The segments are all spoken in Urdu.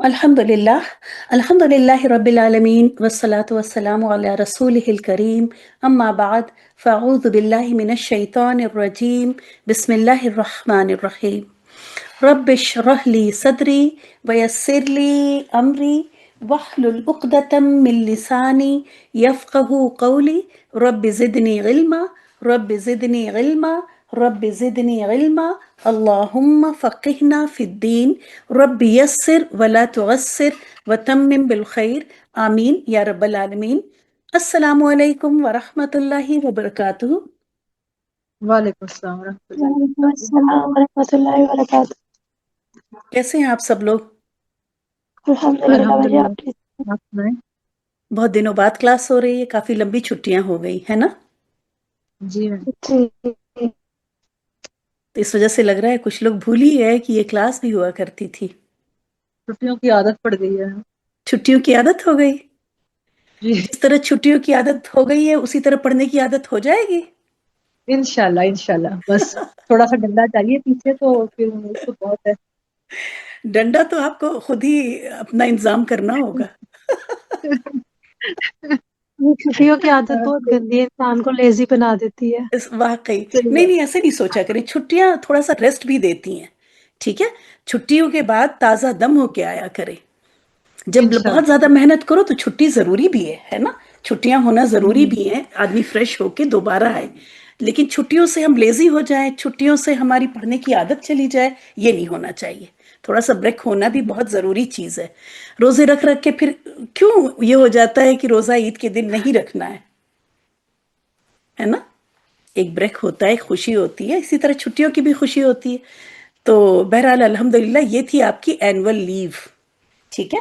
الحمد للہ رب العالمین والصلاة والسلام علی رسولہ الکریم اما بعد فاعوذ باللہ من الشیطان الرجیم بسم اللہ الرحمن الرحیم رب اشرح لی صدری ویسر لی امری واحلل عقدۃ من لسانی یفقہوا قولی رب زدنی علما رب زدنی علما رب زدنی علما اللہم فقہنا فی الدین رب یسر ولا تعسر وتمم بالخیر آمین یا رب العالمین۔ السلام علیکم ورحمۃ اللہ وبرکاتہ۔ وعلیکم السلام ورحمۃ اللہ وعلیکم وبرکاتہ۔ السلام ورحمۃ اللہ وبرکاتہ۔ کیسے ہیں آپ سب لوگ؟ الحمدللہ بڑھیا، الحمدللہ، آپ کی آپ سنائیں؟ بہت دنوں بعد کلاس ہو رہی ہے، کافی لمبی چھٹیاں ہو گئی ہے نا، جی میم۔ جی تو اس وجہ سے لگ رہا ہے کچھ لوگ بھول ہی گئے کہ یہ کلاس بھی ہوا کرتی تھی۔ چھٹیوں کی عادت پڑ گئی ہے۔ چھٹیوں کی عادت ہو گئی، جی جس طرح چھٹیوں کی عادت ہو گئی ہے اسی طرح پڑھنے کی عادت ہو جائے گی۔ انشاءاللہ انشاءاللہ، بس تھوڑا سا ڈنڈا چاہیے پیچھے تو پھر اس کو بہت ہے۔ ڈنڈا تو آپ کو خود ہی اپنا انتظام کرنا ہوگا۔ یہ چھٹیوں کی عادت بہت گندی ہے، انسان کو لیزی بنا دیتی ہے۔ واقعی صحیح نہیں ہے۔ نہیں، ایسے نہیں سوچا کریں، چھٹیاں تھوڑا سا ریسٹ بھی دیتی ہیں، ٹھیک ہے؟ چھٹیوں کے بعد تازہ دم ہو کے آیا کرے۔ جب بہت انشاءاللہ۔ زیادہ محنت کرو تو چھٹی ضروری بھی ہے نا، چھٹیاں ہونا ضروری بھی ہے، آدمی فریش ہو کے دوبارہ آئے۔ لیکن چھٹیوں سے ہم لیزی ہو جائیں، چھٹیوں سے ہماری پڑھنے کی عادت چلی جائے، یہ نہیں ہونا چاہیے۔ تھوڑا سا بریک ہونا بھی بہت ضروری چیز ہے۔ روزے رکھ رکھ کے پھر کیوں یہ ہو جاتا ہے کہ روزہ عید کے دن نہیں رکھنا ہے نا؟ ایک بریک ہوتا ہے، ایک خوشی ہوتی ہے، اسی طرح چھٹیوں کی بھی خوشی ہوتی ہے۔ تو بہرحال الحمدللہ یہ تھی آپ کی اینول لیو، ٹھیک ہے؟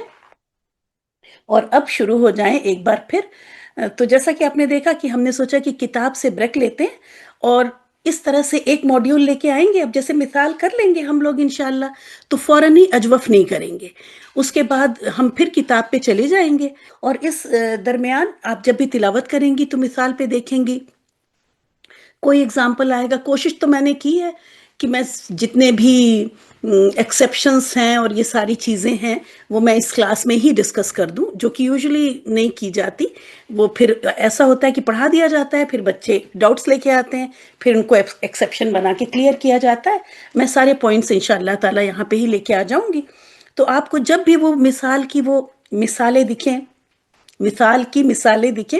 اور اب شروع ہو جائیں ایک بار پھر۔ تو جیسا کہ آپ نے دیکھا کہ ہم نے سوچا کہ کتاب سے بریک لیتے ہیں اور اس طرح سے ایک موڈیول لے کے آئیں گے۔ اب جیسے مثال کر لیں گے ہم لوگ انشاءاللہ، تو فوراً ہی اجوف نہیں کریں گے، اس کے بعد ہم پھر کتاب پہ چلے جائیں گے، اور اس درمیان آپ جب بھی تلاوت کریں گی تو مثال پہ دیکھیں گی کوئی اگزامپل آئے گا۔ کوشش تو میں نے کی ہے کہ میں جتنے بھی ایکسیپشنس ہیں اور یہ ساری چیزیں ہیں وہ میں اس کلاس میں ہی ڈسکس کر دوں، جو کہ یوزلی نہیں کی جاتی۔ وہ پھر ایسا ہوتا ہے کہ پڑھا دیا جاتا ہے، پھر بچے ڈاؤٹس لے کے آتے ہیں، پھر ان کو ایکسیپشن بنا کے کلیئر کیا جاتا ہے۔ میں سارے پوائنٹس انشاءاللہ تعالی یہاں پہ ہی لے کے آ جاؤں گی۔ تو آپ کو جب بھی وہ مثال کی وہ مثالیں دکھیں، مثال کی مثالیں دکھیں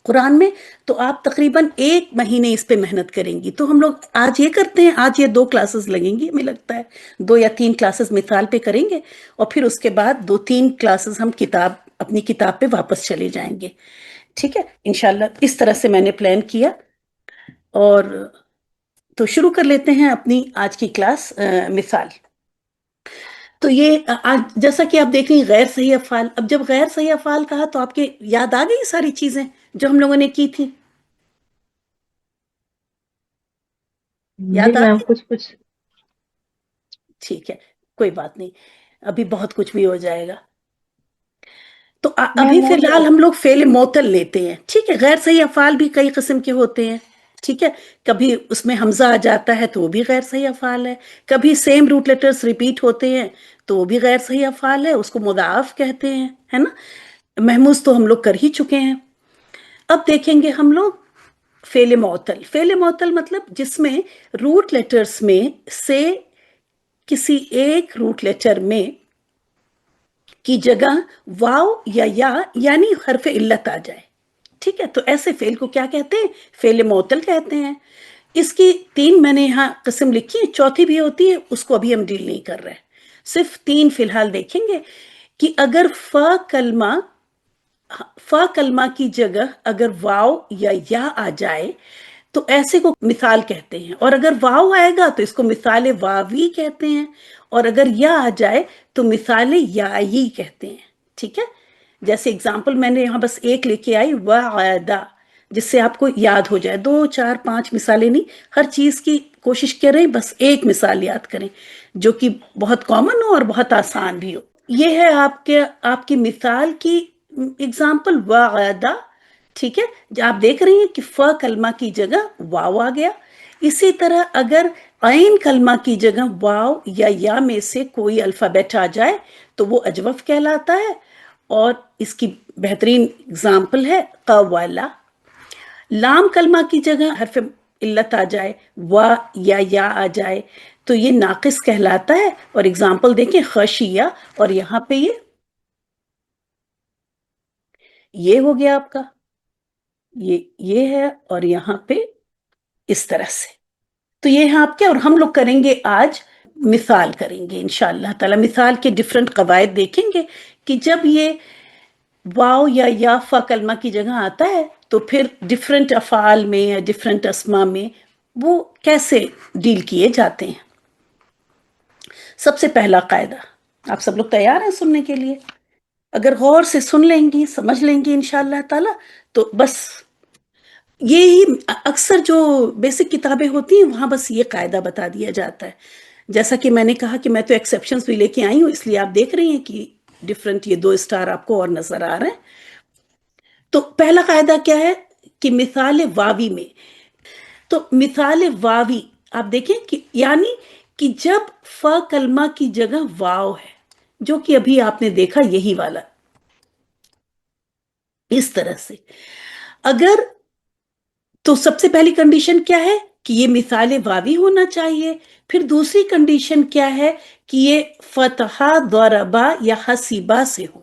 قرآن میں، تو آپ تقریباً 1 مہینے اس پہ محنت کریں گی۔ تو ہم لوگ آج یہ کرتے ہیں، آج یہ 2 کلاسز لگیں گی، ہمیں لگتا ہے 2 یا 3 کلاسز مثال پہ کریں گے، اور پھر اس کے بعد 2-3 کلاسز ہم اپنی کتاب پہ واپس چلے جائیں گے، ٹھیک ہے؟ انشاءاللہ اس طرح سے میں نے پلان کیا۔ اور تو شروع کر لیتے ہیں اپنی آج کی کلاس مثال۔ تو یہ آج جیسا کہ آپ دیکھ رہی ہیں غیر صحیح افعال۔ اب جب غیر صحیح افعال کہا تو آپ کے یاد آ گئی ساری چیزیں جو ہم لوگوں نے کی تھی؟ جی یاد آ میم، گئی؟ کچھ ٹھیک ہے، کوئی بات نہیں، ابھی بہت کچھ بھی ہو جائے گا۔ تو میں ابھی فی موت الحال ہم لوگ فعل معطل لیتے ہیں، ٹھیک ہے؟ غیر صحیح افعال بھی کئی قسم کے ہوتے ہیں، ٹھیک ہے؟ کبھی اس میں حمزہ آ جاتا ہے تو وہ بھی غیر صحیح افعال ہے، کبھی سیم روٹ لیٹرز ریپیٹ ہوتے ہیں تو وہ بھی غیر صحیح افعال ہے، اس کو مضاعف کہتے ہیں، ہے نا؟ محموز تو ہم لوگ کر ہی چکے ہیں۔ اب دیکھیں گے ہم لوگ فعل معطل۔ فعل معطل مطلب جس میں روٹ لیٹرز میں سے کسی ایک روٹ لیٹر میں کی جگہ واو یا یعنی حرف علت آ جائے، ٹھیک ہے؟ تو ایسے فعل کو کیا کہتے ہیں؟ فعل معطل کہتے ہیں۔ اس کی 3 میں نے یہاں قسم لکھی ہے، چوتھی بھی ہوتی ہے، اس کو ابھی ہم ڈیل نہیں کر رہے، صرف 3 فی الحال دیکھیں گے کہ اگر فا کلمہ کی جگہ اگر واو یا آ جائے تو ایسے کو مثال کہتے ہیں، اور اگر واو آئے گا تو اس کو مثال واوی کہتے ہیں، اور اگر یا آ جائے تو مثال یائی کہتے ہیں، ٹھیک ہے؟ جیسے اگزامپل میں نے یہاں بس ایک لے کے آئی، وعدہ، جس سے آپ کو یاد ہو جائے۔ 2 4 5 مثالیں نہیں، ہر چیز کی کوشش کریں بس ایک مثال یاد کریں جو کہ بہت کامن ہو اور بہت آسان بھی ہو۔ یہ ہے آپ کی مثال کی اگزامپل، وعدہ، ٹھیک ہے؟ آپ دیکھ رہی ہیں کہ ف کلمہ کی جگہ واو آ گیا۔ اسی طرح اگر عین کلمہ کی جگہ واو یا یا میں سے کوئی الفابیٹ آ جائے تو وہ اجوف کہلاتا ہے، اور اس کی بہترین اگزامپل ہے قوالا۔ لام کلمہ کی جگہ حرف علت آ جائے، وا یا آ جائے تو یہ ناقص کہلاتا ہے، اور اگزامپل دیکھیں خشیہ، اور یہاں پہ یہ ہو گیا آپ کا، یہ ہے، اور یہاں پہ اس طرح سے۔ تو یہ ہے آپ کے، اور ہم لوگ کریں گے آج مثال کریں گے انشاءاللہ تعالی، مثال کے ڈفرنٹ قواعد دیکھیں گے کہ جب یہ واو یا فا کلمہ کی جگہ آتا ہے تو پھر ڈفرنٹ افعال میں یا ڈفرنٹ اسما میں وہ کیسے ڈیل کیے جاتے ہیں۔ سب سے پہلا قاعدہ، آپ سب لوگ تیار ہیں سننے کے لیے؟ اگر غور سے سن لیں گی، سمجھ لیں گی انشاءاللہ تعالی، تو بس یہی اکثر جو بیسک کتابیں ہوتی ہیں وہاں بس یہ قاعدہ بتا دیا جاتا ہے۔ جیسا کہ میں نے کہا کہ میں تو ایکسیپشنز بھی لے کے آئی ہوں، اس لیے آپ دیکھ رہی ہیں کہ ڈفرنٹ یہ 2 اسٹار آپ کو اور نظر آ رہے ہیں۔ تو پہلا قاعدہ کیا ہے کہ مثال واوی میں، تو مثال واوی آپ دیکھیں کہ یعنی کہ جب فا کلمہ کی جگہ واو ہے، جو کہ ابھی آپ نے دیکھا یہی والا، اس طرح سے اگر، تو سب سے پہلی کنڈیشن کیا ہے کہ یہ مثال واوی ہونا چاہیے۔ پھر دوسری کنڈیشن کیا ہے کہ یہ فتحہ ضربہ یا حسیبہ سے ہو،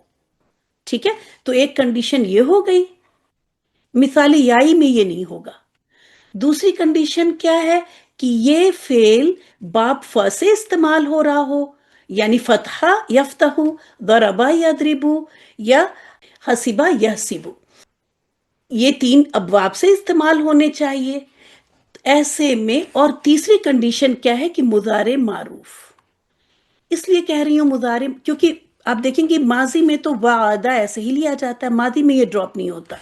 ٹھیک ہے؟ تو ایک کنڈیشن یہ ہو گئی، مثال یائی میں یہ نہیں ہوگا۔ دوسری کنڈیشن کیا ہے کہ یہ فعل باب فا سے استعمال ہو رہا ہو، یعنی فتحہ یفتح، ضربہ یضربو، یا حسبہ یحسبو، یہ 3 ابواب سے استعمال ہونے چاہیے ایسے میں۔ اور تیسری کنڈیشن کیا ہے کہ مضارع معروف، اس لیے کہہ رہی ہوں مضارع، کیونکہ آپ دیکھیں گے ماضی میں تو وعدہ ایسے ہی لیا جاتا ہے، ماضی میں یہ ڈراپ نہیں ہوتا،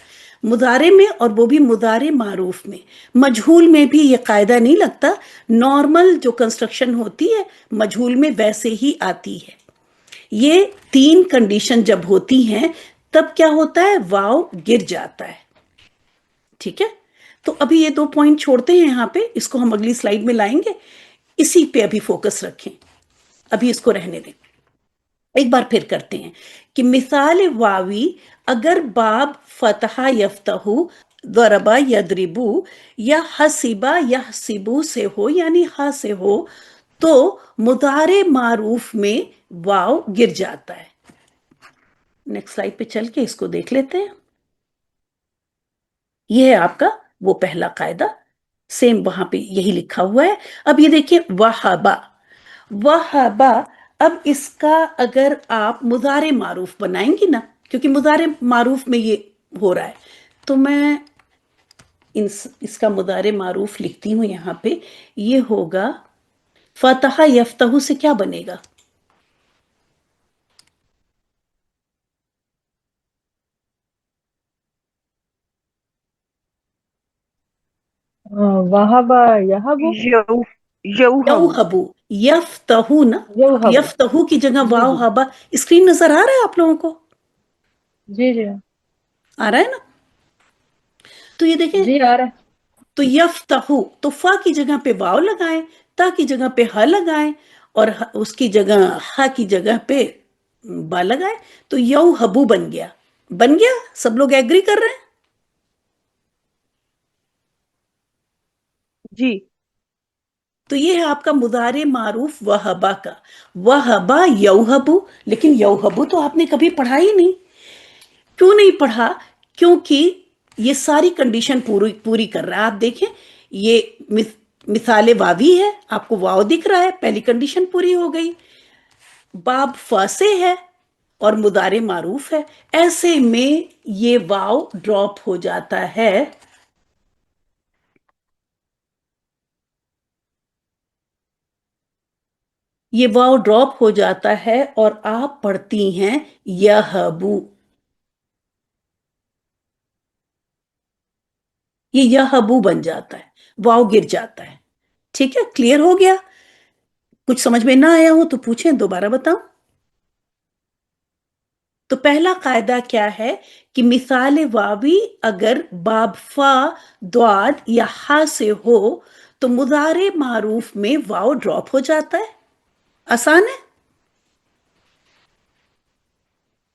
مضارع میں، اور وہ بھی مضارع معروف میں۔ مجہول میں بھی یہ قاعدہ نہیں لگتا، نارمل جو کنسٹرکشن ہوتی ہے مجہول میں ویسے ہی آتی ہے۔ یہ 3 کنڈیشن جب ہوتی ہیں تب کیا ہوتا ہے، واو گر جاتا ہے، ٹھیک ہے؟ تو ابھی یہ 2 پوائنٹ چھوڑتے ہیں یہاں پہ، اس کو ہم اگلی سلائیڈ میں لائیں گے، اسی پہ ابھی فوکس رکھیں، ابھی اس کو رہنے دیں۔ ایک بار پھر کرتے ہیں کہ مثال واوی اگر باب فتحہ یفتح، ضربہ یضربو، یا حسبہ یحسبو سے ہو، یعنی ہا سے ہو، تو مضارع معروف میں واو گر جاتا ہے۔ نیکسٹ سلائیڈ پہ چل کے اس کو دیکھ لیتے ہیں۔ یہ ہے آپ کا وہ پہلا قاعدہ، سیم وہاں پہ یہی لکھا ہوا ہے۔ اب یہ دیکھیں وہبا، وہبا، اب اس کا اگر آپ مضارع معروف بنائیں گی نا، کیونکہ مضارع معروف میں یہ ہو رہا ہے، تو میں اس کا مضارع معروف لکھتی ہوں یہاں پہ، یہ ہوگا فتح یفتح سے کیا بنے گا؟ وہبا یہبو، یوہبو یوہبو، یفتحو نا، یوہبو، یفتحو کی جگہ جی واو جی ہبا۔ اسکرین نظر آ رہا ہے آپ لوگوں کو؟ جی جی آ رہا ہے نا؟ تو یہ دیکھیں، جی آ رہا ہے۔ تو یفتحو، تو فا کی جگہ پہ واو لگائیں، تا کی جگہ پہ ہ لگائیں، اور اس کی جگہ ہا کی جگہ پہ با لگائیں، تو یوہبو بن گیا، بن گیا؟ سب لوگ ایگری کر رہے ہیں؟ جی تو یہ ہے آپ کا مضارع معروف وہبا کا، وہبا یوہبو۔ لیکن یوہبو تو آپ نے کبھی پڑھا ہی نہیں، کیوں نہیں پڑھا؟ کیونکہ یہ ساری کنڈیشن پوری کر رہا ہے۔ آپ دیکھیں یہ مثال واوی ہے، آپ کو واو دکھ رہا ہے، پہلی کنڈیشن پوری ہو گئی، باب فاسے ہے اور مضارع معروف ہے، ایسے میں یہ واو ڈراپ ہو جاتا ہے، یہ واو ڈراپ ہو جاتا ہے اور آپ پڑھتی ہیں یہبو، یہ یہبو بن جاتا ہے، واو گر جاتا ہے، ٹھیک ہے؟ کلیئر ہو گیا؟ کچھ سمجھ میں نہ آیا ہو تو پوچھیں، دوبارہ بتاؤں۔ تو پہلا قاعدہ کیا ہے کہ مثال واوی اگر باب فا، ضاد یا ہا سے ہو تو مضارع معروف میں واو ڈراپ ہو جاتا ہے. آسان ہے.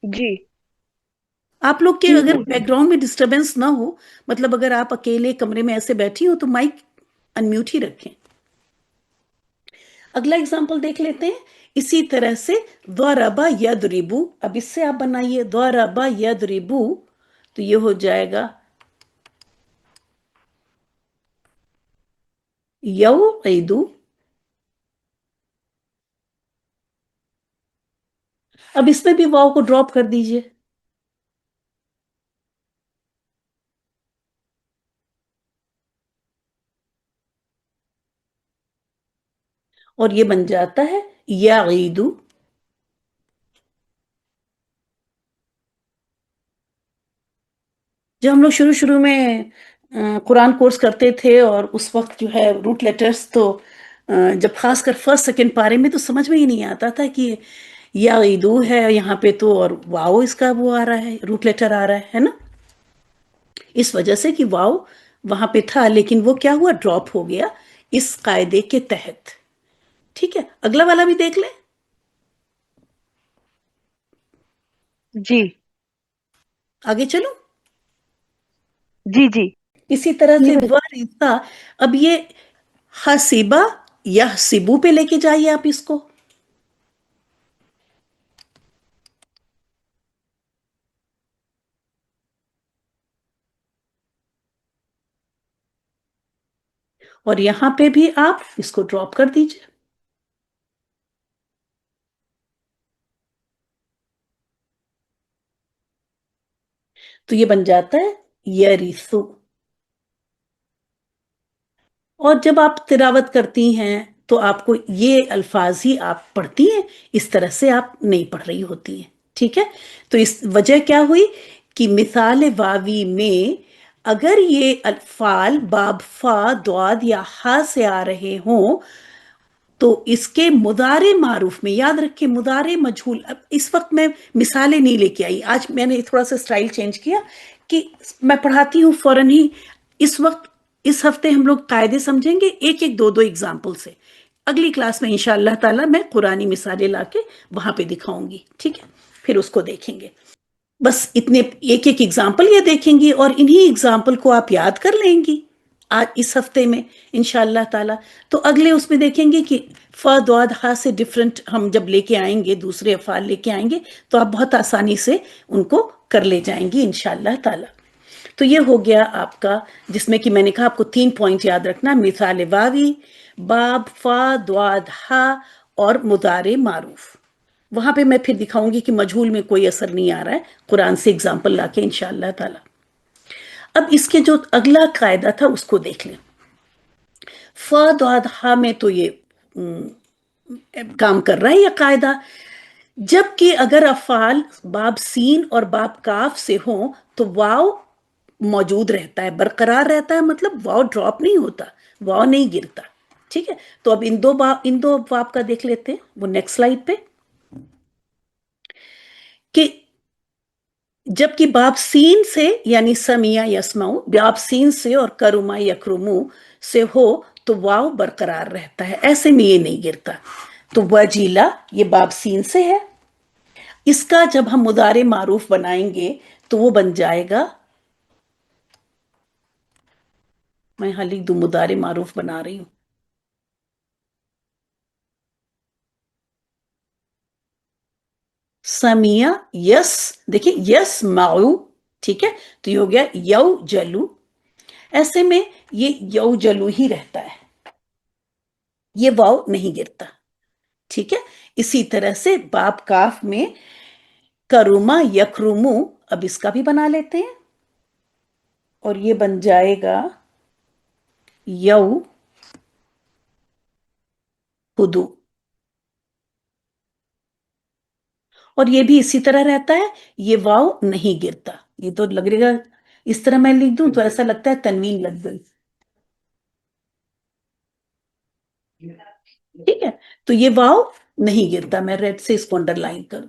جی آپ لوگ کے اگر بیک گراؤنڈ میں ڈسٹربنس نہ ہو، مطلب اگر آپ اکیلے کمرے میں ایسے بیٹھی ہو تو مائک انمیوٹ ہی رکھیں. اگلا اگزامپل دیکھ لیتے ہیں. اسی طرح سے ضربا یضربو، اب اس سے آپ بنائیے ضربا یضربو، تو یہ ہو جائے گا یوعدو. اب اس میں بھی واو کو ڈراپ کر دیجئے. اور یہ بن جاتا ہے یعیدو. جب ہم لوگ شروع میں قرآن کورس کرتے تھے اور اس وقت جو ہے روٹ لیٹرز، تو جب خاص کر فرسٹ سیکنڈ پارے میں تو سمجھ میں ہی نہیں آتا تھا کہ یعیدو ہے یہاں پہ تو، اور واو اس کا وہ آ رہا ہے، روٹ لیٹر آ رہا ہے نا. اس وجہ سے کہ واو وہاں پہ تھا لیکن وہ کیا ہوا، ڈراپ ہو گیا اس قاعدے کے تحت. ٹھیک ہے، اگلا والا بھی دیکھ لیں. جی آگے چلو. جی جی اسی طرح جی سے ورثہ، اب یہ حسیبہ یا سبو پہ لے کے جائیے آپ اس کو. اور یہاں پہ بھی آپ اس کو ڈراپ کر دیجئے. تو یہ بن جاتا ہے یریثو. اور جب آپ تلاوت کرتی ہیں تو آپ کو یہ الفاظ ہی آپ پڑھتی ہیں، اس طرح سے آپ نہیں پڑھ رہی ہوتی ہیں. ٹھیک ہے، تو اس وجہ کیا ہوئی کہ مثال واوی میں اگر یہ الفال باب فا دعاد یا ہا سے آ رہے ہوں تو اس کے مضارع معروف میں، یاد رکھیں مضارع مجہول، اب اس وقت میں مثالیں نہیں لے کے آئی، آج میں نے تھوڑا سا سٹائل چینج کیا کہ میں پڑھاتی ہوں فوراً ہی. اس وقت اس ہفتے ہم لوگ قاعدے سمجھیں گے ایک ایک دو ایگزامپل سے. اگلی کلاس میں انشاءاللہ تعالی میں قرآنی مثالیں لا کے وہاں پہ دکھاؤں گی. ٹھیک ہے، پھر اس کو دیکھیں گے. بس اتنے ایک ایک ایگزامپل یہ دیکھیں گی اور انہی ایگزامپل کو آپ یاد کر لیں گی آج اس ہفتے میں انشاءاللہ تعالی. تو اگلے اس میں دیکھیں گے کہ فا دعاد ہا سے ڈفرنٹ ہم جب لے کے آئیں گے، دوسرے افعال لے کے آئیں گے تو آپ بہت آسانی سے ان کو کر لے جائیں گی انشاءاللہ تعالی. تو یہ ہو گیا آپ کا، جس میں کہ میں نے کہا آپ کو 3 پوائنٹ یاد رکھنا: مثال واوی، باب فا دعاد ہا، اور مضارع معروف. وہاں پہ میں پھر دکھاؤں گی کہ مجہول میں کوئی اثر نہیں آ رہا ہے، قرآن سے اگزامپل لا کے انشاءاللہ تعالی. اب اس کے جو اگلا قاعدہ تھا اس کو دیکھ لیں. فا دعاد ہا میں تو یہ کام کر رہا ہے یہ قاعدہ، جبکہ اگر افعال باب سین اور باب کاف سے ہوں تو واو موجود رہتا ہے، برقرار رہتا ہے، مطلب واو ڈراپ نہیں ہوتا، واو نہیں گرتا. ٹھیک ہے، تو اب ان دو باب کا دیکھ لیتے ہیں، وہ نیکسٹ سلائیڈ پہ. کہ جبکہ باب سین سے یعنی سمیع یسمعو، باب سین سے اور کرما یکرمو سے ہو تو واو برقرار رہتا ہے، ایسے میں یہ نہیں گرتا. تو وجیلا یہ باب سین سے ہے، اس کا جب ہم مضارع معروف بنائیں گے تو وہ بن جائے گا، میں یہاں لکھ دوں مضارع معروف بنا رہی ہوں، سمیع یس، دیکھیں یس معو. ٹھیک ہے، تو یہ ہو گیا یو جلو. ایسے میں یہ یو جلو ہی رہتا ہے، یہ واو نہیں گرتا. ٹھیک ہے، اسی طرح سے باب کاف میں کروما یکرمو، اب اس کا بھی بنا لیتے ہیں اور یہ بن جائے گا یو ہدو. اور یہ بھی اسی طرح رہتا ہے، یہ واو نہیں گرتا. یہ تو لگ رہے گا اس طرح میں لکھ دوں تو ایسا لگتا ہے تنوین لگ گئی. ٹھیک ہے، تو یہ واو نہیں گرتا. میں ریڈ سے اس کو انڈر لائن کروں.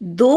2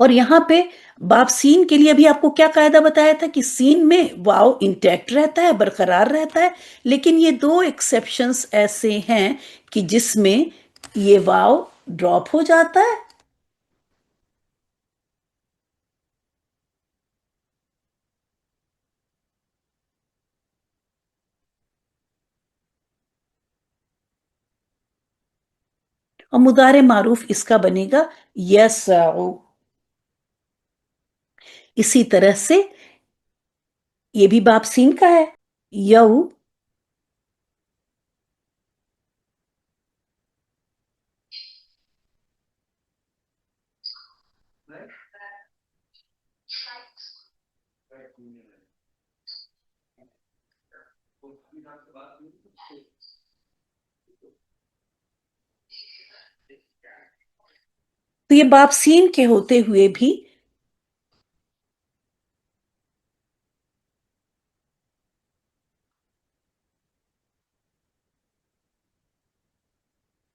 اور یہاں پہ باب سین کے لیے ابھی آپ کو کیا قاعدہ بتایا تھا کہ سین میں واو انٹیکٹ رہتا ہے، برقرار رہتا ہے، لیکن یہ دو ایکسیپشنز ایسے ہیں کہ جس میں یہ واو ڈراپ ہو جاتا ہے اور مضارع معروف اس کا بنے گا یسعو. اسی طرح سے یہ بھی باب سین کا ہے، یو. تو یہ باب سین کے ہوتے ہوئے بھی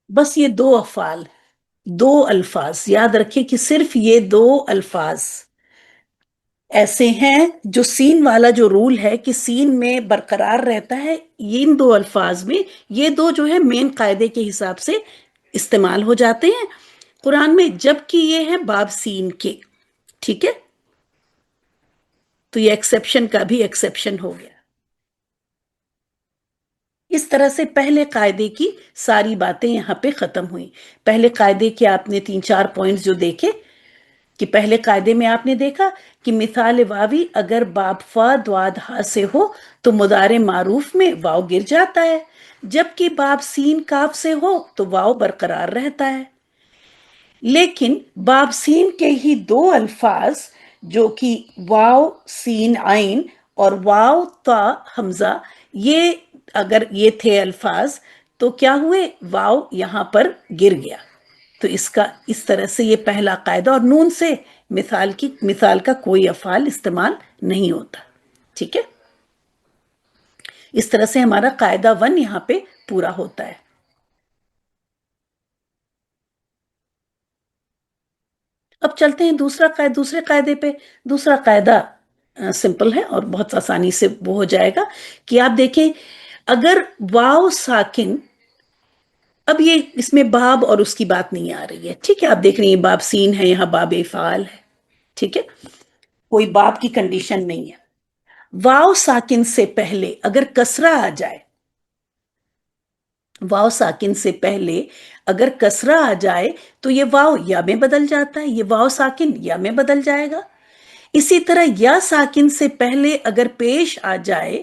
بس یہ دو افعال، دو الفاظ یاد رکھیں کہ صرف یہ دو الفاظ ایسے ہیں جو سین والا جو رول ہے کہ سین میں برقرار رہتا ہے، ان دو الفاظ میں یہ دو جو ہے مین قاعدے کے حساب سے استعمال ہو جاتے ہیں قرآن میں، جبکہ یہ ہے باب سین کے. ٹھیک ہے، تو یہ ایکسیپشن کا بھی ایکسیپشن ہو گیا. اس طرح سے پہلے قاعدے کی ساری باتیں یہاں پہ ختم ہوئی. پہلے قاعدے کے آپ نے 3-4 پوائنٹس جو دیکھے کہ پہلے قاعدے میں آپ نے دیکھا کہ مثال واوی اگر باب فا دواد ہا سے ہو تو مضارع معروف میں واو گر جاتا ہے، جبکہ باب سین کاف سے ہو تو واو برقرار رہتا ہے. لیکن باب سین کے ہی دو الفاظ جو کہ واو سین عین اور واو تا حمزہ، یہ اگر یہ تھے الفاظ تو کیا ہوئے، واو یہاں پر گر گیا. تو اس طرح سے یہ پہلا قاعدہ، اور نون سے مثال کا کوئی افعال استعمال نہیں ہوتا. ٹھیک ہے، اس طرح سے ہمارا قاعدہ 1 یہاں پہ پورا ہوتا ہے. اب چلتے ہیں دوسرے قاعدے پہ. دوسرا قاعدہ سمپل ہے اور بہت آسانی سے وہ ہو جائے گا کہ آپ دیکھیں اگر واو ساکن، اب یہ اس میں باب اور اس کی بات نہیں آ رہی ہے. ٹھیک ہے، آپ دیکھ رہی ہیں باب سین ہے، یہاں باب افعال ہے. ٹھیک ہے، کوئی باب کی کنڈیشن نہیں ہے. واو ساکن سے پہلے اگر کسرہ آ جائے، واو ساکن سے پہلے اگر کسرہ آ جائے تو یہ واو یا میں بدل جاتا ہے، یہ واو ساکن یا میں بدل جائے گا. اسی طرح یا ساکن سے پہلے اگر پیش آ جائے،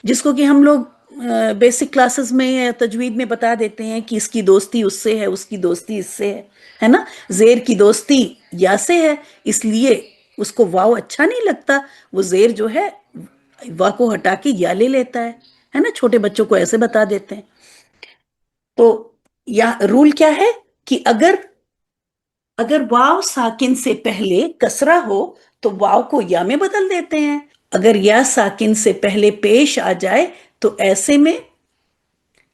جس کو کہ ہم لوگ بیسک کلاسز میں یا تجوید میں بتا دیتے ہیں کہ اس کی دوستی اس سے ہے، اس کی دوستی اس سے ہے نا. زیر کی دوستی یا سے ہے، اس لیے اس کو واو اچھا نہیں لگتا، وہ زیر جو ہے وا کو ہٹا کے یا لے لیتا ہے نا. چھوٹے بچوں کو ایسے بتا دیتے ہیں. تو یا رول کیا ہے کہ اگر واو ساکن سے پہلے کسرہ ہو تو واو کو یا میں بدل دیتے ہیں. اگر یا ساکن سے پہلے پیش آ جائے تو ایسے میں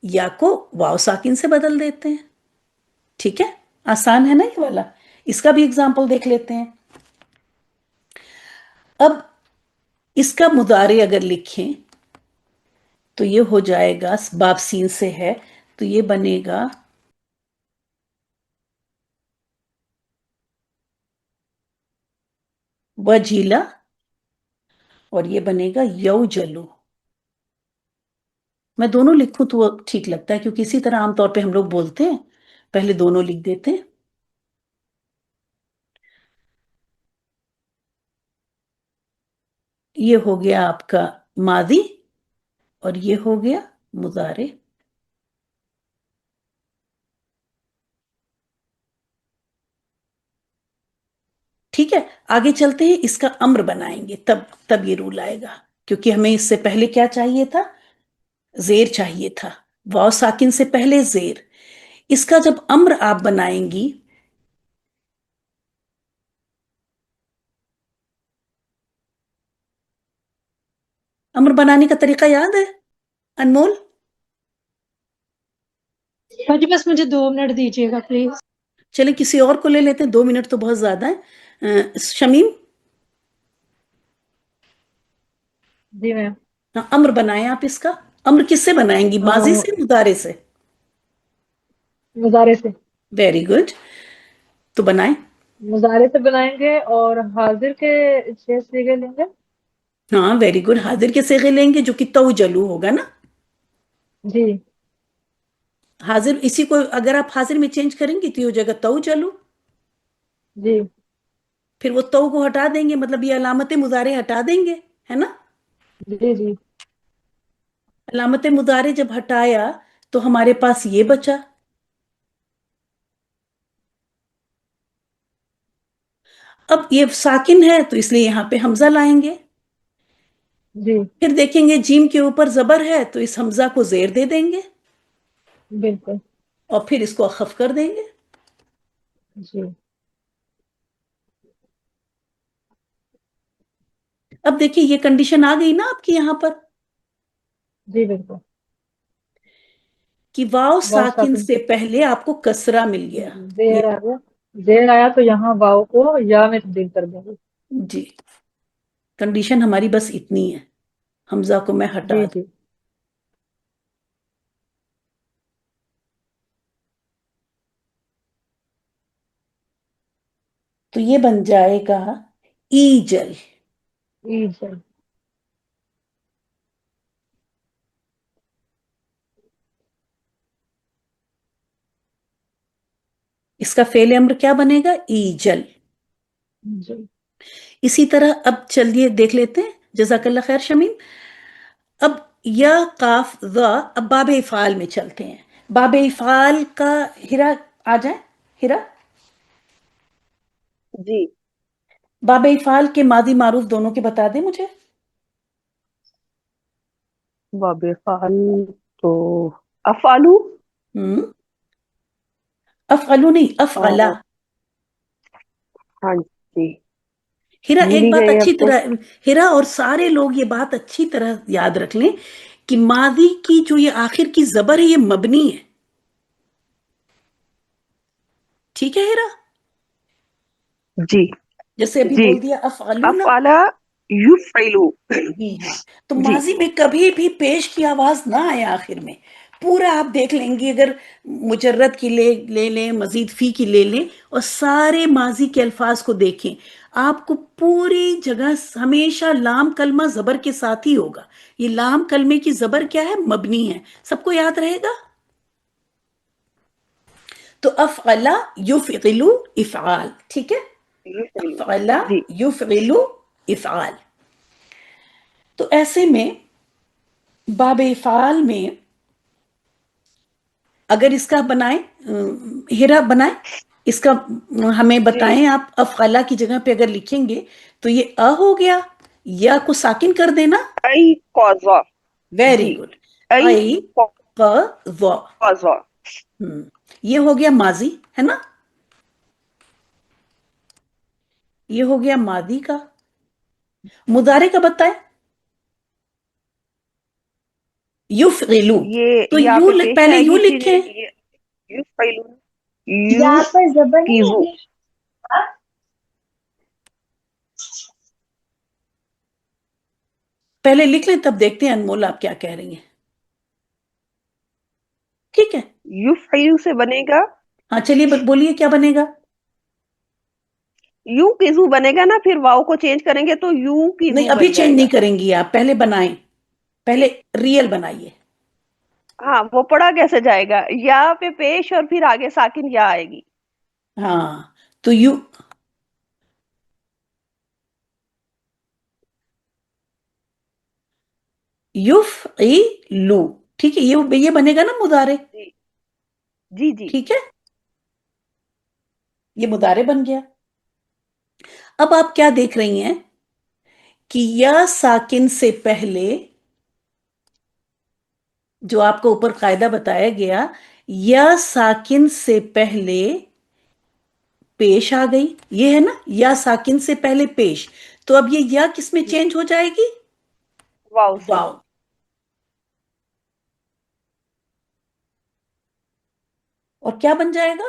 یا کو واو ساکن سے بدل دیتے ہیں. ٹھیک ہے، آسان ہے نا یہ والا. اس کا بھی اگزامپل دیکھ لیتے ہیں. اب اس کا مضارع اگر لکھیں تو یہ ہو جائے گا، باب سین سے ہے تو یہ بنے گا وجیلا، اور یہ بنے گا یو جلو. میں دونوں لکھوں تو ٹھیک لگتا ہے کیونکہ اسی طرح عام طور پہ ہم لوگ بولتے ہیں، پہلے دونوں لکھ دیتے ہیں. یہ ہو گیا آپ کا ماضی اور یہ ہو گیا مضارع. ٹھیک ہے، آگے چلتے ہیں. اس کا امر بنائیں گے تب یہ رول آئے گا، کیونکہ ہمیں اس سے پہلے کیا چاہیے تھا، زیر چاہیے تھا. واو ساکن سے پہلے زیر. اس کا جب امر آپ بنائیں گی، امر بنانے کا طریقہ یاد ہے انمول؟ باجی بس مجھے 2 منٹ دیجیے گا پلیز. چلیں کسی اور کو لے لیتے ہیں، 2 منٹ تو بہت زیادہ ہے. شمیم. جی میم. امر بنائیں آپ اس کا. امر کس سے بنائیں گی، ماضی سے مضارع سے؟ مضارع سے. Very good. تو بنائیں. مضارع سے بنائیں گے اور حاضر کے 6 صیغے لیں گے. ہاں ویری گڈ. حاضر کے صیغے لیں گے جو کہ تو جلو ہوگا نا. جی. حاضر اسی کو اگر آپ حاضر میں چینج کریں گے تو یہ ہو جائے گا تو جلو. جی. پھر وہ تو کو ہٹا دیں گے، مطلب یہ علامت مضارع ہٹا دیں گے، ہے نا. جی. جی. علامت مضارع جب ہٹایا تو ہمارے پاس یہ بچا. اب یہ ساکن ہے تو اس لیے یہاں پہ حمزہ لائیں گے. جی. پھر دیکھیں گے جیم کے اوپر زبر ہے تو اس حمزہ کو زیر دے دیں گے بالکل. اور پھر اس کو اخف کر دیں گے. جی. اب دیکھیں یہ کنڈیشن آ گئی نا آپ کی یہاں پر جی بالکل. کہ واو واو ساکن ساکن سے پہلے آپ کو کسرہ مل گیا. زیر آ گیا. زیر آیا تو یہاں واو کو یا میں تبدیل کر دیں گے. جی کنڈیشن ہماری بس اتنی ہے، حمزہ کو میں ہٹا جی. دوں. جی. تو یہ بن جائے گا ایجل. ایجل. اس کا فعل امر کیا بنے گا، ایجل. جی. اسی طرح اب چلیے دیکھ لیتے ہیں. جزاک اللہ خیر شمیم. اب یا قاف ذا، اب باب افعال میں چلتے ہیں. باب افعال کا ہرا آ جائیں. ہرا جی. باب افعال کے ماضی معروف دونوں کے بتا دیں مجھے. باب فعل تو افعلو. افعلو نہیں، افعلا. اور ہاں جی ہیرا بھول ایک ہی بات گئے اچھی اب تو. طرح، ہیرا اور سارے لوگ یہ بات اچھی طرح یاد رکھ لیں کہ ماضی کی جو یہ آخر کی زبر ہے یہ مبنی ہے. ٹھیک ہے ہیرا. جی. جیسے ابھی جی بول دیا افعلو نا. افعلا یفعلو. جی ہاں. تو جی. ماضی میں کبھی بھی پیش کی آواز نہ آئے آخر میں. پورا آپ دیکھ لیں گے، اگر مجرد کی لے لیں، مزید فی کی لے لیں اور سارے ماضی کے الفاظ کو دیکھیں، آپ کو پوری جگہ ہمیشہ لام کلمہ زبر کے ساتھ ہی ہوگا. یہ لام کلمے کی زبر کیا ہے، مبنی ہے. سب کو یاد رہے گا. تو افعلا یفعلو افعال. ٹھیک ہے. یفعلو. افعلا جی. یفعلو افعال. تو ایسے میں باب افعال میں اگر اس کا بنائیں، ہیرا بنائیں اس کا، ہمیں جی. بتائیں آپ. افعلا کی جگہ پہ اگر لکھیں گے تو یہ ہو گیا، یا کو ساکن کر دینا. ای قضا. ویری جی. گڈ. ای ای قضا. قضا. یہ ہو گیا ماضی ہے نا. یہ ہو گیا ماضی کا. مضارع کا بتائیں. یفعلو. یہ تو یہاں یوں پہ پیش پہلے آئے یوں گی پھر لکھیں. یہ یفعلو. یہاں پر زبر نہیں یوقظو. ہے. پہلے لکھ لیں تب دیکھتے ہیں انمول آپ کیا کہہ رہی ہیں. ٹھیک ہے. یفعلو سے بنے گا ہاں چلیے بولیے کیا بنے گا. یوں کیزو بنے گا نا، پھر واؤ کو چینج کریں گے تو یوں نہیں کیزو ابھی بن چینج جائے گا. نہیں کریں گی آپ، پہلے بنائیں. پہلے ریئل بنائیے. ہاں وہ پڑھا کیسے جائے گا، یا پہ پیش اور پھر آگے ساکن یا آئے گی. ہاں تو یو یفعلو. ٹھیک ہے. یہ بنے گا نا مضارع. جی. جی. جی. ٹھیک ہے. یہ مضارع بن گیا. اب آپ کیا دیکھ رہی ہیں کہ یا ساکن سے پہلے جو آپ کو اوپر قاعدہ بتایا گیا، یا ساکن سے پہلے پیش آ گئی. یہ ہے نا یا ساکن سے پہلے پیش. تو اب یہ یا کس میں چینج ہو جائے گی، واؤ سے. واو. اور کیا بن جائے گا،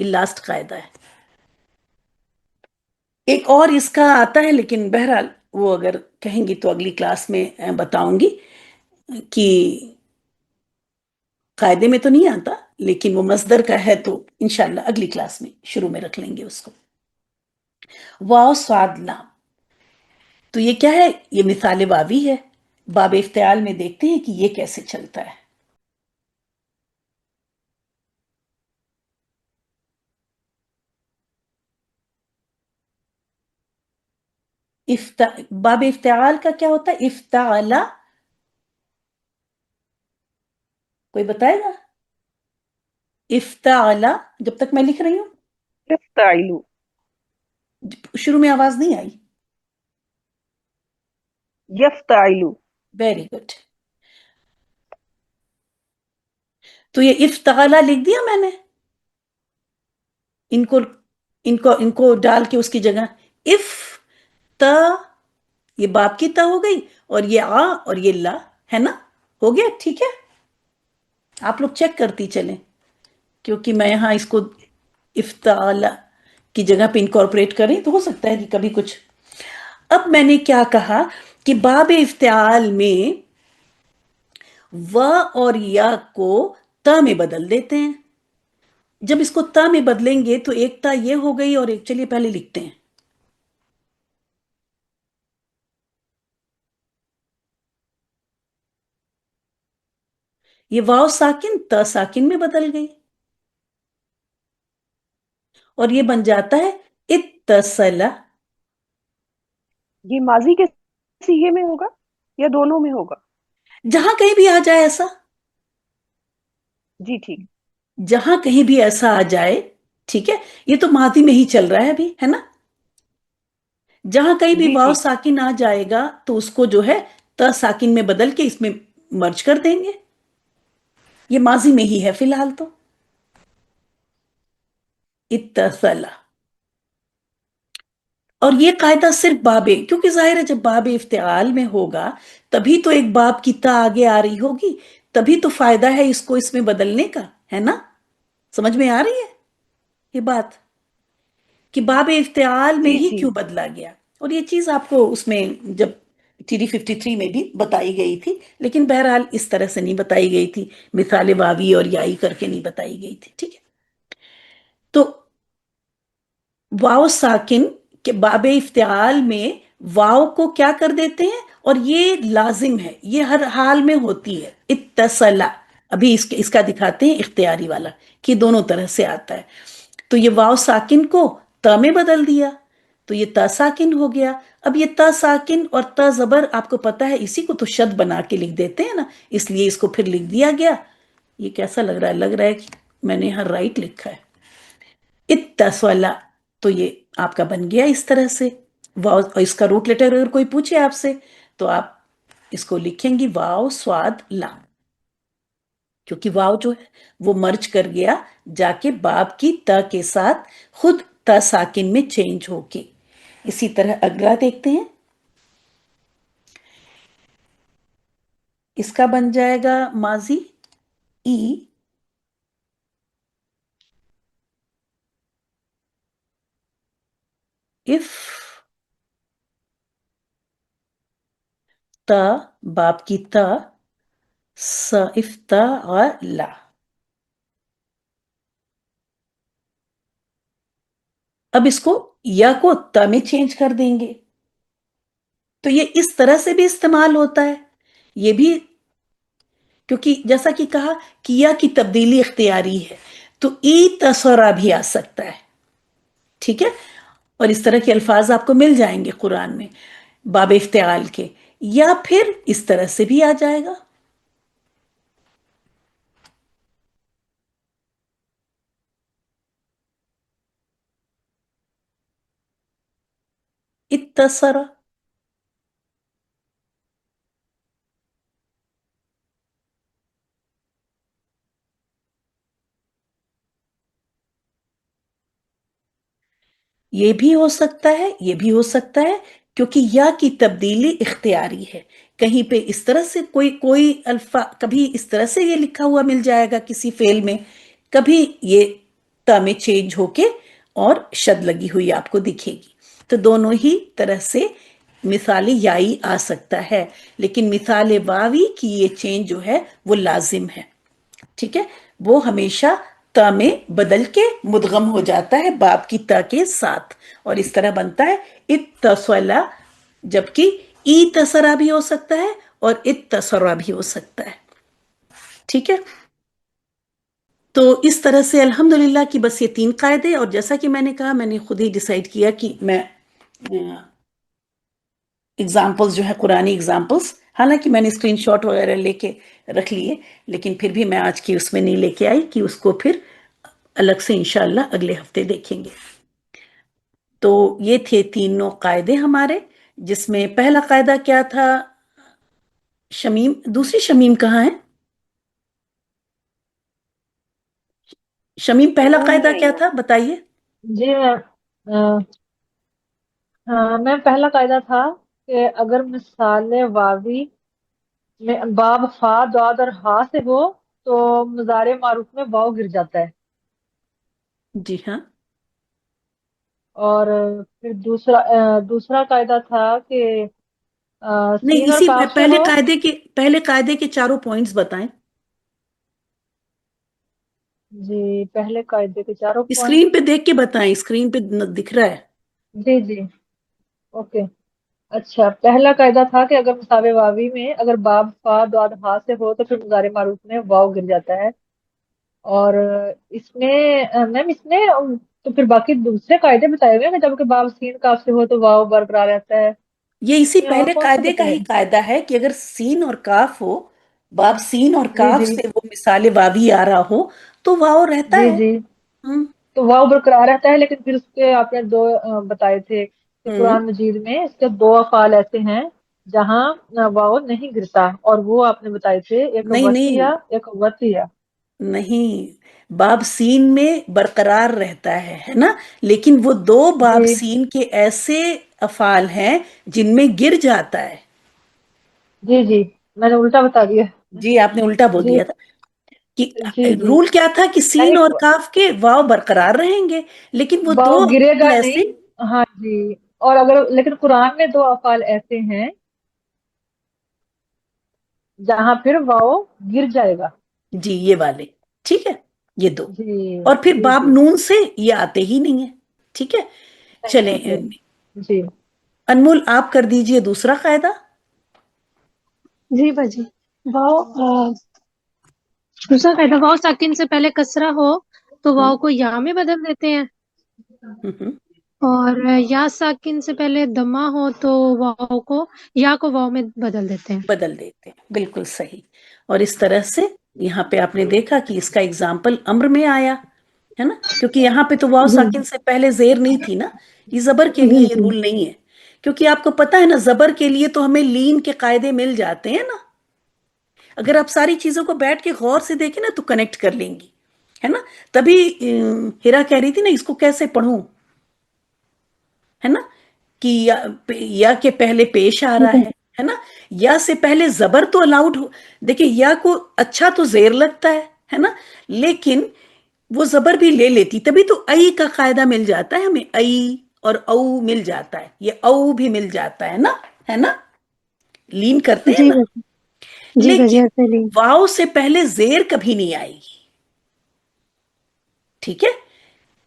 یہ لاسٹ قاعدہ ہے. ایک اور اس کا آتا ہے لیکن بہرحال وہ اگر کہیں گی تو اگلی کلاس میں بتاؤں گی کہ قاعدے میں تو نہیں آتا لیکن وہ مصدر کا ہے تو انشاءاللہ اگلی کلاس میں شروع میں رکھ لیں گے اس کو. واو صاد لام، تو یہ کیا ہے؟ یہ مثال واوی ہے. باب افتعال میں دیکھتے ہیں کہ یہ کیسے چلتا ہے. باب افتعال کا کیا ہوتا ہے؟ افتعلا، کوئی بتائے گا؟ افتعلا جب تک میں لکھ رہی ہوں یفتعلو. شروع میں آواز نہیں آئی. یفتعلو. Very good. تو یہ افتعلا لکھ دیا میں نے، ان کو ڈال کے اس کی جگہ اف تا، یہ باپ کی تا ہو گئی اور یہ آ اور یہ لا ہے نا، ہو گیا ٹھیک ہے. آپ لوگ چیک کرتی چلیں کیونکہ میں یہاں اس کو افتعال کی جگہ پہ انکارپوریٹ کریں تو ہو سکتا ہے کہ کبھی کچھ. اب میں نے کیا کہا کہ باب افتعال میں و اور یا کو تا میں بدل دیتے ہیں. جب اس کو تا میں بدلیں گے تو ایک تا یہ ہو گئی اور ایک، چلیے پہلے لکھتے ہیں. یہ واو ساکن تا ساکن میں بدل گئی اور یہ بن جاتا ہے اتصل. یہ ماضی کے صیغے میں ہوگا یا دونوں میں ہوگا؟ جہاں کہیں بھی آ جائے ایسا، جی ٹھیک. جہاں کہیں بھی ایسا آ جائے ٹھیک ہے. یہ تو ماضی میں ہی چل رہا ہے ابھی ہے نا. جہاں کہیں بھی جی واو ٹھیک. ساکن آ جائے گا تو اس کو جو ہے تا ساکن میں بدل کے اس میں مرج کر دیں گے. یہ ماضی میں ہی ہے فی الحال تو. اتصل، اور یہ قاعدہ صرف باب، کیونکہ ظاہر ہے جب باب افتعال میں ہوگا تبھی تو ایک باب کی تا آگے آ رہی ہوگی، تبھی تو فائدہ ہے اس کو اس میں بدلنے کا ہے نا. سمجھ میں آ رہی ہے یہ بات کہ باب افتعال میں جی ہی جی. کیوں بدلا گیا. اور یہ چیز آپ کو اس میں جب TD 53 میں بھی بتائی گئی تھی لیکن بہرحال اس طرح سے نہیں بتائی گئی تھی، مثال واوی اور یائی کر کے نہیں بتائی گئی تھی. ٹھیک ہے. تو واو ساکن کے باب افتعال میں واو کو کیا کر دیتے ہیں اور یہ لازم ہے، یہ ہر حال میں ہوتی ہے. اتصلا، ابھی اس کا دکھاتے ہیں اختیاری والا کہ دونوں طرح سے آتا ہے. تو یہ واو ساکن کو تا میں بدل دیا تو یہ تا ساکن ہو گیا. اب یہ تا ساکن اور تا زبر آپ کو پتا ہے اسی کو تو شد بنا کے لکھ دیتے ہیں نا، اس لیے اس کو پھر لکھ دیا گیا. یہ کیسا لگ رہا ہے؟ لگ رہا ہے کہ میں نے یہاں رائٹ لکھا ہے. اتصلا، تو یہ آپ کا بن گیا اس طرح سے. واو، اور اس کا روٹ لیٹر اگر کوئی پوچھے آپ سے تو آپ اس کو لکھیں گی واو سواد لام، کیونکہ واو جو ہے وہ مرج کر گیا جا کے باب کی تا کے ساتھ خود تا ساکن میں چینج ہو کے. اسی طرح اگلا دیکھتے ہیں. اس کا بن جائے گا ماضی ای، اف تا، باب کی تا، افتعلا. اب اس کو یا کو تا میں چینج کر دیں گے تو یہ اس طرح سے بھی استعمال ہوتا ہے. یہ بھی کیونکہ جیسا کہ کہا کہ یا کی تبدیلی اختیاری ہے تو ای تصورہ بھی آ سکتا ہے. ٹھیک ہے. اور اس طرح کے الفاظ آپ کو مل جائیں گے قرآن میں باب افتعال کے، یا پھر اس طرح سے بھی آ جائے گا. اتصرا، یہ بھی ہو سکتا ہے، یہ بھی ہو سکتا ہے کیونکہ یا کی تبدیلی اختیاری ہے. کہیں پہ اس طرح سے کوئی الفاظ، کبھی اس طرح سے یہ لکھا ہوا مل جائے گا کسی فعل میں، کبھی یہ تا میں چینج ہو کے اور شد لگی ہوئی آپ کو دکھے گی. تو دونوں ہی طرح سے مثال یائی آ سکتا ہے، لیکن مثال واوی کی یہ چینج جو ہے وہ لازم ہے. ٹھیک ہے، وہ ہمیشہ تا میں بدل کے مدغم ہو جاتا ہے باب کی تا کے ساتھ، اور اس طرح بنتا ہے اتصلا، جبکہ ای تسرا بھی ہو سکتا ہے اور اتصرا بھی ہو سکتا ہے. ٹھیک ہے، تو اس طرح سے الحمدللہ کی بس یہ 3 قاعدے. اور جیسا کہ میں نے کہا، میں نے خود ہی ڈیسائیڈ کیا کہ میں اگزامپلز جو ہے قرآنی اگزامپلز، حالانکہ میں نے اسکرین شاٹ وغیرہ لے کے رکھ لیے، لیکن پھر بھی میں آج کی اس میں نہیں لے کے آئی کہ اس کو پھر الگ سے انشاءاللہ اگلے ہفتے دیکھیں گے. تو یہ تھے 3 قاعدے ہمارے، جس میں پہلا قاعدہ کیا تھا؟ شمیم، دوسری شمیم کہاں ہے؟ شمیم پہلا وہ نہیں قاعدہ آئی کیا ہے. تھا بتائیے. جی میں پہلا قاعدہ تھا کہ اگر مثال واوی میں باب فا داد اور ہا سے ہو تو مضارع معروف میں واو گر جاتا ہے. جی ہاں، اور پھر دوسرا قاعدہ تھا کہ نہیں، سین اور اسی کاف سے ہو. پہلے قاعدے کے 4 پوائنٹس بتائیں. جی پہلے قاعدے کے 4 پوائنٹ. اسکرین پہ دیکھ کے بتائیں، اسکرین پہ دکھ رہا ہے. جی اوکے. اچھا، پہلا قاعدہ تھا کہ اگر مساوی واوی میں اگر باب فا داد ہا سے ہو تو پھر مضارع معروف میں واو گر جاتا ہے. اور اس میں میم اس میں تو پھر باقی دوسرے قاعدے بتائے ہوئے ہیں کہ جب کہ باب سین کاف سے ہو تو واو برقرار رہتا ہے. یہ اسی اور پہلے کون سا قاعدے کا بتایا؟ ہی قاعدہ ہے کہ اگر سین اور کاف ہو، باب سین اور جی کاف جی سے وہ مثال واوی آ رہا ہو تو واو رہتا ہے. جی ہم تو واو برقرار رہتا ہے. لیکن پھر اس کے آپ نے 2 بتائے تھے کہ ہم قرآن مجید میں اس کے 2 افعال ایسے ہیں جہاں واو نہیں گرتا، اور وہ آپ نے بتائے تھے، ایک نہیں وسیع نہیں ایک وسیع. نہیں، باب سین میں برقرار رہتا ہے نا، لیکن وہ 2 باب جی سین کے ایسے افعال ہیں جن میں گر جاتا ہے. جی میں نے الٹا بتا دیا. جی آپ نے الٹا بول جی دیا تھا کہ جی رول کیا تھا کہ سین یعنی اور کاف کے واو برقرار رہیں گے، لیکن وہ واو 2 گرے گا افعال ایسے. نہیں. ہاں جی. اور لیکن قرآن میں 2 افعال ایسے ہیں جہاں پھر واو گر جائے گا. جی یہ والے، ٹھیک ہے، یہ 2. جی اور پھر جی باب نون سے یہ آتے ہی نہیں ہیں. ٹھیک ہے، نہیں چلیں آتے. جی انمول آپ کر دیجئے دوسرا قاعدہ. جی باجی. واو دوسرا قاعدہ، واو ساکن سے پہلے کسرہ ہو تو واو کو یا میں بدل دیتے ہیں، ہم اور یا ساکن سے پہلے دمہ ہو تو واو کو یا کو واو میں بدل دیتے ہیں. بدل دیتے ہیں، بالکل صحیح. اور اس طرح سے یہاں پہ آپ نے دیکھا کہ اس کا اگزامپل امر میں آیا ہے نا، کیونکہ یہاں پہ تو واو جی ساکن سے پہلے زیر نہیں تھی نا. یہ زبر کے لیے جی یہ جی رول نہیں ہے، کیونکہ آپ کو پتا ہے نا زبر کے لیے تو ہمیں لین کے قاعدے مل جاتے ہیں نا. اگر آپ ساری چیزوں کو بیٹھ کے غور سے دیکھیں نا تو کنیکٹ کر لیں گی، ہے نا. تبھی ہیرا کہہ رہی تھی نا اس کو کیسے پڑھوں، ہے نا، کہ یا کے پہلے پیش آ رہا ہے نا. یا سے پہلے زبر تو الاؤڈ ہو. دیکھیں یا کو اچھا تو زیر لگتا ہے نا، لیکن وہ زبر بھی لے لیتی، تبھی تو ای کا قاعدہ مل جاتا ہے ہمیں. ای اور او مل جاتا ہے، یہ او بھی مل جاتا ہے نا، لین کرتے ہیں جی نا. باجی. جی باجی لیکن ایسے نہیں. واو سے پہلے زیر کبھی نہیں آئے گی. ٹھیک ہے،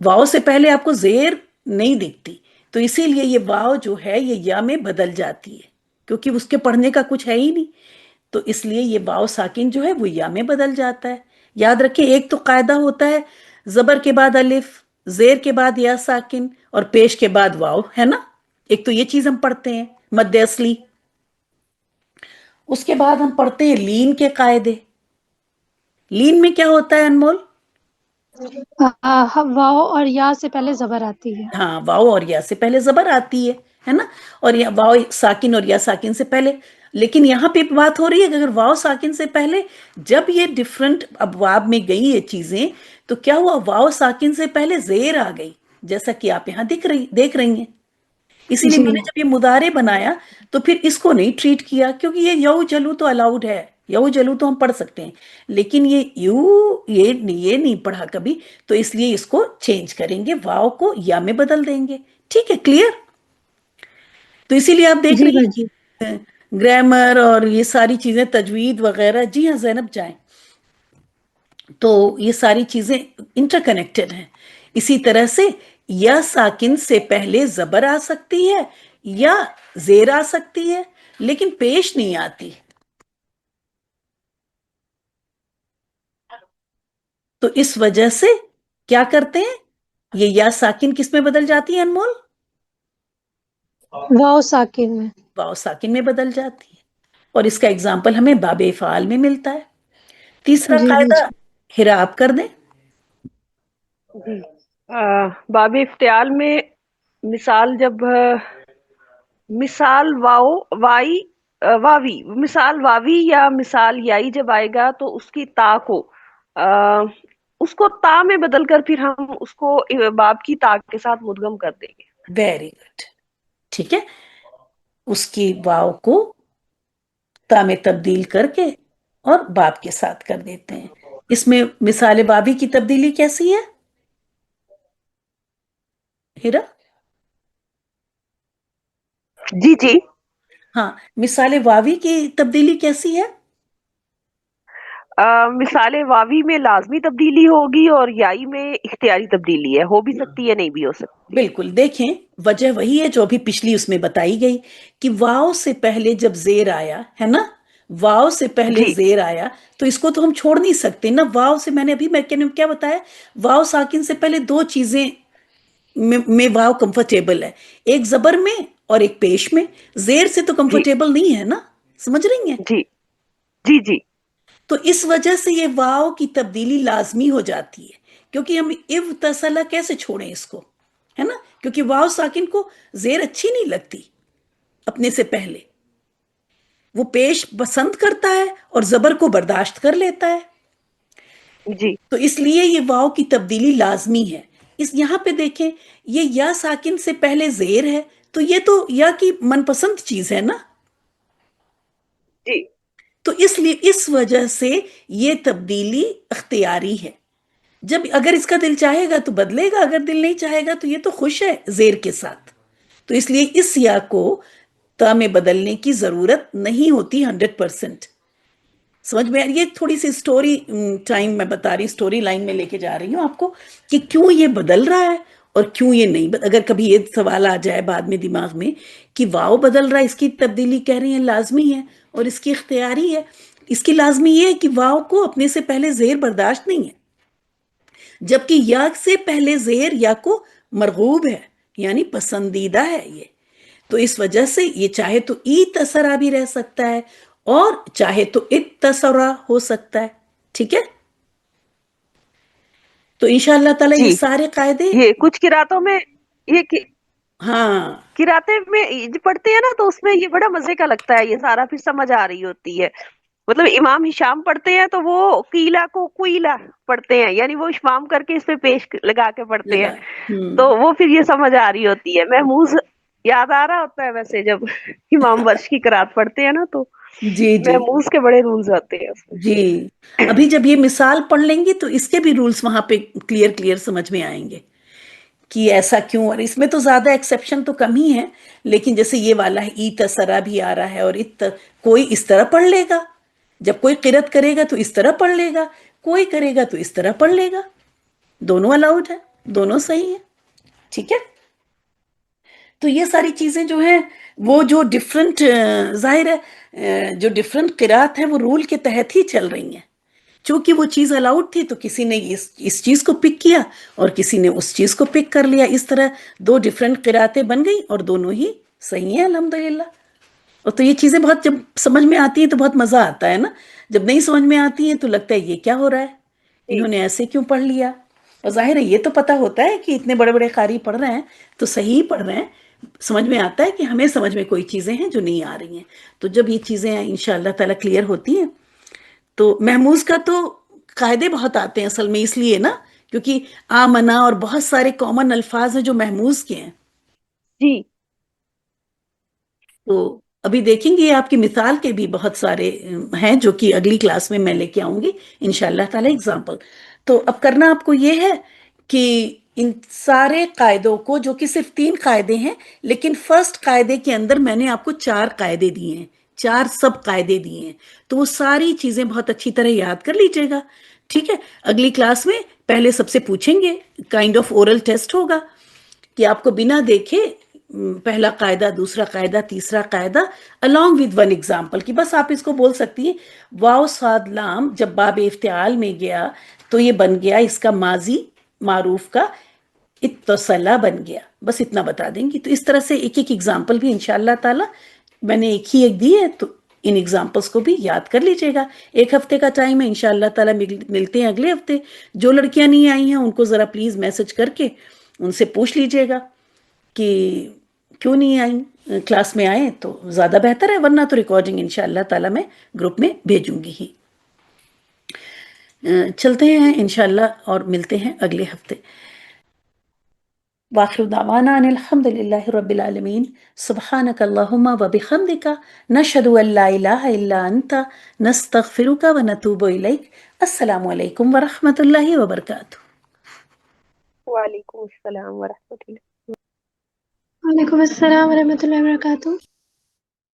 واو سے پہلے آپ کو زیر نہیں دکھتی، تو اسی لیے یہ واو جو ہے یہ یا میں بدل جاتی ہے، کیونکہ اس کے پڑھنے کا کچھ ہے ہی نہیں. تو اس لیے یہ واو ساکن جو ہے وہ یا میں بدل جاتا ہے. یاد رکھیں ایک تو قاعدہ ہوتا ہے زبر کے بعد الف، زیر کے بعد یا ساکن، اور پیش کے بعد واو، ہے نا. ایک تو یہ چیز ہم پڑھتے ہیں مد اصلی. اس کے بعد ہم پڑھتے ہیں لین کے قاعدے. لین میں کیا ہوتا ہے انمول؟ واو اور یا سے پہلے زبر آتی ہے. ہاں، واو اور یا سے پہلے زبر آتی ہے نا. اور واو ساکن اور یا ساکن سے پہلے. لیکن یہاں پہ بات ہو رہی ہے کہ اگر واو ساکن سے پہلے، جب یہ ڈفرنٹ ابواب میں گئی یہ چیزیں، تو کیا ہوا، واو ساکن سے پہلے زیر آ گئی، جیسا کہ آپ یہاں دیکھ رہی ہیں. اسی لیے جی میں نے جب یہ مضارع بنایا تو پھر اس کو نہیں ٹریٹ کیا، کیونکہ یہ یو چلو تو الاؤڈ ہے. یا وہ جلو تو ہم پڑھ سکتے ہیں، لیکن یہ یہ نہیں پڑھا کبھی، تو اس لیے اس کو چینج کریں گے، واو کو یا میں بدل دیں گے. ٹھیک ہے، کلیئر؟ تو اسی لیے آپ دیکھ جی رہی باجی. ہیں گرامر اور یہ ساری چیزیں، تجوید وغیرہ. جی ہاں زینب جائیں. تو یہ ساری چیزیں انٹر کنیکٹڈ ہیں. اسی طرح سے یا ساکن سے پہلے زبر آ سکتی ہے یا زیر آ سکتی ہے، لیکن پیش نہیں آتی. تو اس وجہ سے کیا کرتے ہیں، یہ یا ساکن کس میں بدل جاتی ہے انمول؟ واو ساکن میں. واو ساکن میں بدل جاتی ہے. اور اس کا اگزامپل ہمیں باب افعال میں ملتا ہے. تیسرا جی قاعدہ باجی. ہرا آپ کر دیں. جی باب افتعال میں مثال جب مثال واو وائی واوی مثال واوی یا مثال یائی جب آئے گا تو اس کی تا کو اس کو تا میں بدل کر پھر ہم اس کو باب کی تا کے ساتھ مدغم کر دیں گے. Very good. ٹھیک ہے، اس کی واو کو تا میں تبدیل کر کے اور باب کے ساتھ کر دیتے ہیں. اس میں مثال بابی کی تبدیلی کیسی ہے ہیرا؟ جی جی ہاں، مثال واوی کی تبدیلی کیسی ہے؟ مثال واوی میں لازمی تبدیلی ہوگی اور یائی میں اختیاری تبدیلی ہے، ہو بھی سکتی ہے نہیں بھی ہو سکتی. بالکل. دیکھیں وجہ وہی ہے جو ابھی پچھلی اس میں بتائی گئی کہ واو سے پہلے جب زیر آیا ہے نا، واو سے پہلے جی زیر آیا تو اس کو تو ہم چھوڑ نہیں سکتے نا. واو سے میں نے کیا بتایا، واو ساکن سے پہلے دو چیزیں میں واو کمفرٹیبل ہے، ایک زبر میں اور ایک پیش میں. زیر سے تو جی کمفرٹیبل نہیں ہے نا، سمجھ رہی ہیں؟ جی جی جی تو اس وجہ سے یہ واو کی تبدیلی لازمی ہو جاتی ہے، کیونکہ ہم اتصلا کیسے چھوڑیں اس کو، ہے نا؟ کیونکہ واو ساکن کو زیر اچھی نہیں لگتی اپنے سے پہلے، وہ پیش پسند کرتا ہے اور زبر کو برداشت کر لیتا ہے. جی تو اس لیے یہ واو کی تبدیلی لازمی ہے. اس یہاں پہ دیکھیں، یہ یا ساکن سے پہلے زیر ہے تو یہ تو یا کی من پسند چیز ہے نا. جی تو اس لیے اس وجہ سے یہ تبدیلی اختیاری ہے. جب اگر اس کا دل چاہے گا تو بدلے گا، اگر دل نہیں چاہے گا تو یہ تو خوش ہے زیر کے ساتھ. تو اس لیے اس یا کو تا میں بدلنے کی ضرورت نہیں ہوتی 100%. سمجھ میں یہ تھوڑی سی سٹوری ٹائم میں بتا رہی، سٹوری لائن میں لے کے جا رہی ہوں آپ کو کہ کیوں یہ بدل رہا ہے اور کیوں یہ نہیں. اگر کبھی یہ سوال آ جائے بعد میں دماغ میں کہ واو بدل رہا ہے، اس کی تبدیلی کہہ رہی ہیں لازمی ہے اور اس کی اختیاری ہے. اس کی لازمی یہ ہے کہ واو کو اپنے سے پہلے زیر برداشت نہیں ہے، جبکہ یا سے پہلے زیر یا کو مرغوب ہے، یعنی پسندیدہ ہے یہ. تو اس وجہ سے یہ چاہے تو ای تسرا بھی رہ سکتا ہے اور چاہے تو اتسرا ہو سکتا ہے. ٹھیک ہے، تو انشاءاللہ تعالی یہ جی سارے قاعدے. یہ کچھ قراتوں میں یہ ہاں قراتے میں پڑھتے ہیں نا تو اس میں یہ بڑا مزے کا لگتا ہے، یہ سارا پھر سمجھ آ رہی ہوتی ہے. مطلب امام ہشام پڑھتے ہیں تو وہ قیلا کو کوئلہ پڑھتے ہیں، یعنی وہ اشمام کر کے اس پہ پیش لگا کے پڑھتے ہیں، لگا. تو وہ پھر یہ سمجھ آ رہی ہوتی ہے. محموز یاد آ رہا ہوتا ہے ویسے جب امام ورش کی قرات پڑھتے ہیں نا تو جی جی محموز کے بڑے رولز آتے ہیں اس میں. جی. ابھی جب یہ مثال پڑھ لیں گی تو اس کے بھی رولز وہاں پہ کلیئر سمجھ میں آئیں گے کہ ایسا کیوں. اور اس میں تو زیادہ ایکسیپشن تو کم ہی ہے، لیکن جیسے یہ والا ہے ای تسرا بھی آ رہا ہے، اور کوئی اس طرح پڑھ لے گا، جب کوئی قرت کرے گا تو اس طرح پڑھ لے گا، کوئی کرے گا تو اس طرح پڑھ لے گا. دونوں الاؤڈ ہے، دونوں صحیح ہے. ٹھیک ہے، تو یہ ساری چیزیں جو ہیں وہ جو ڈفرنٹ ظاہر ہے جو ڈفرنٹ قرات ہیں وہ رول کے تحت ہی چل رہی ہیں. چونکہ وہ چیز الاؤڈ تھی تو کسی نے اس چیز کو پک کیا اور کسی نے اس چیز کو پک کر لیا. اس طرح دو ڈفرنٹ قراتیں بن گئی اور دونوں ہی صحیح ہیں الحمدللہ. اور تو یہ چیزیں بہت جب سمجھ میں آتی ہیں تو بہت مزہ آتا ہے نا، جب نہیں سمجھ میں آتی ہیں تو لگتا ہے یہ کیا ہو رہا ہے، جی انہوں نے ایسے کیوں پڑھ لیا. اور ظاہر ہے یہ تو پتہ ہوتا ہے کہ اتنے بڑے بڑے قاری پڑھ رہے ہیں تو صحیح پڑھ رہے ہیں، سمجھ میں آتا ہے کہ ہمیں سمجھ میں کوئی چیزیں ہیں جو نہیں آ رہی ہیں. تو جب یہ چیزیں انشاءاللہ تعالی کلیئر ہوتی ہیں تو محموز کا تو قاعدے بہت آتے ہیں اصل میں، اس لیے نا کیونکہ آمنا اور بہت سارے کامن الفاظ ہیں جو محموز کے ہیں. جی تو ابھی دیکھیں گے آپ کی مثال کے بھی بہت سارے ہیں جو کہ اگلی کلاس میں لے کے آؤں گی انشاءاللہ تعالی ایگزامپل. تو اب کرنا آپ کو یہ ہے کہ ان سارے قاعدوں کو، جو کہ صرف 3 قاعدے ہیں، لیکن فرسٹ قاعدے کے اندر میں نے آپ کو 4 قاعدے دیے ہیں، 4 سب قاعدے دیے ہیں، تو وہ ساری چیزیں بہت اچھی طرح یاد کر لیجیے گا. ٹھیک ہے، اگلی کلاس میں پہلے سب سے پوچھیں گے، کائنڈ آف اورل ٹیسٹ ہوگا کہ آپ کو بنا دیکھے پہلا قاعدہ، دوسرا قاعدہ، تیسرا قاعدہ along with one example کہ بس آپ اس کو بول سکتی ہیں واو صاد لام جب باب افتعال میں گیا تو یہ بن گیا اس کا ماضی معروف کا اتصلا بن گیا، بس اتنا بتا دیں گی. تو اس طرح سے ایک ایک ایگزامپل بھی انشاءاللہ تعالی میں نے ایک دی ہے، تو ان ایگزامپلس کو بھی یاد کر لیجیے گا. 1 ہفتے کا ٹائم ہے، انشاءاللہ تعالی ملتے ہیں اگلے ہفتے. جو لڑکیاں نہیں آئی ہیں ان کو ذرا پلیز میسج کر کے ان سے پوچھ لیجیے گا کہ کیوں نہیں آئیں، کلاس میں آئیں تو زیادہ بہتر ہے، ورنہ تو ریکارڈنگ انشاءاللہ تعالی میں گروپ میں بھیجوں گی ہی. چلتے ہیں انشاءاللہ اور ملتے ہیں اگلے ہفتے. وآخر دعوانا ان الحمد للہ رب العالمین. سبحانک اللہم وبحمدک، نشہد ان لا الہ الا انت، نستغفرک ونتوب الیک. السلام علیکم ورحمۃ اللہ وبرکاتہ. وعلیکم السلام ورحمۃ اللہ. وعلیکم السلام ورحمۃ اللہ وبرکاتہ.